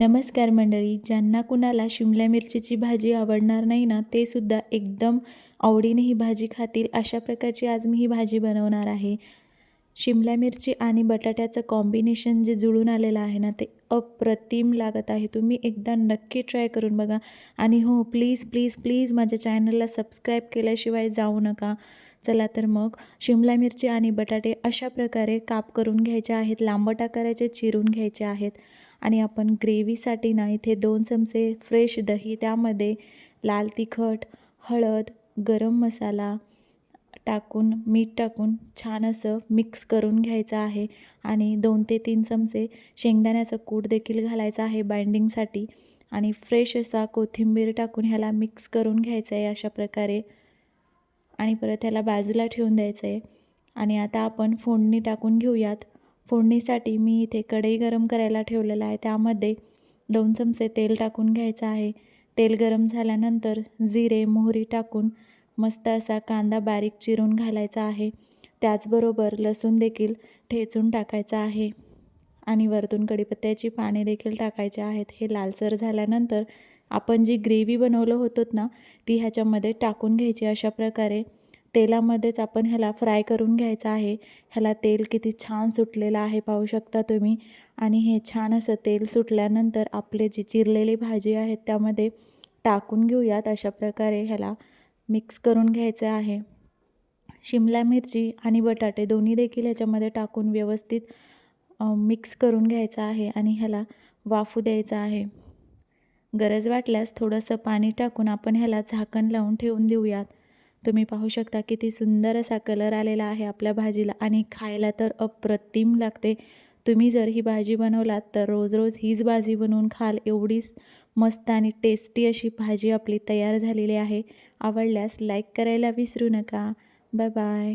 नमस्कार मंडळी. ज्यांना कुणाला शिमला मिरचीची भाजी आवडणार नाही ना, ते सुद्धा एकदम आवडीने ही भाजी खातील अशा प्रकारची आज मी ही भाजी बनवणार आहे. शिमला मिरची आणि बटाट्याचं कॉम्बिनेशन जे जुळून आलेलं आहे ना, ते अप्रतिम लागत आहे. तुम्ही एकदा नक्की ट्राय करून बघा. आणि हो, प्लीज प्लीज प्लीज माझ्या चॅनलला सबस्क्राईब केल्याशिवाय जाऊ नका. चला तर मग शिमला मिरची आणि बटाटे अशा प्रकारे काप करून घ्यायचे आहेत, लांबट आकाराचे चिरून घ्यायचे आहेत. आणि आपण ग्रेव्हीसाठी ना इथे 2 चमचे फ्रेश दही, त्यामध्ये लाल तिखट, हळद, गरम मसाला टाकून, मीठ टाकून छान असं मिक्स करून घ्यायचं आहे. आणि 2 ते 3 चमचे शेंगदाण्याचं कूट देखील घालायचं आहे बाइंडिंगसाठी. आणि फ्रेश असा कोथिंबीर टाकून ह्याला मिक्स करून घ्यायचं आहे अशा प्रकारे. आणि परत ह्याला बाजूला ठेवून द्यायचं आहे. आणि आता आपण फोडणी टाकून घेऊयात. फोडणीसाठी मी इथे कढई गरम करायला ठेवलेला आहे. त्यामध्ये 2 चमचे तेल टाकून घ्यायचं आहे. तेल गरम झाल्यानंतर जिरे, मोहरी टाकून मस्त असा कांदा बारीक चिरून घालायचा आहे. त्याचबरोबर लसूण देखील ठेचून टाकायचा आहे. आणि वरतून कढीपत्त्याची पाने देखील टाकायचे आहेत. हे लालसर झाल्यानंतर आपण जी ग्रेव्ही बनवलं होतं ना, ती ह्याच्यामध्ये टाकून घ्यायची. अशा प्रकारे तेलामध्येच आपण ह्याला फ्राय करून घ्यायचं आहे. ह्याला तेल किती छान सुटलेलं आहे पाहू शकता तुम्ही. आणि हे छान असं तेल सुटल्यानंतर आपले जी चिरलेली भाजी आहेत त्यामध्ये टाकून घेऊयात. अशा प्रकारे ह्याला मिक्स करून घ्यायचं आहे. शिमला मिरची आणि बटाटे दोन्ही देखील ह्याच्यामध्ये टाकून व्यवस्थित मिक्स करून घ्यायचं आहे. आणि ह्याला वाफू द्यायचं आहे. गरज वाटल्यास थोडंसं पाणी टाकून आपण ह्याला झाकण लावून ठेवून देऊयात. तुम्ही पाहू शकता किती सुंदर असा कलर आलेला आहे आपल्या भाजीला. आणि खायला तर अप्रतिम लागते. तुम्ही जर ही भाजी बनवलात तर रोज रोज हीच भाजी बनवून खाल. एवढीच मस्त आणि टेस्टी अशी भाजी आपली तयार झालेली आहे. आवडल्यास लाईक करायला विसरू नका. Bye bye.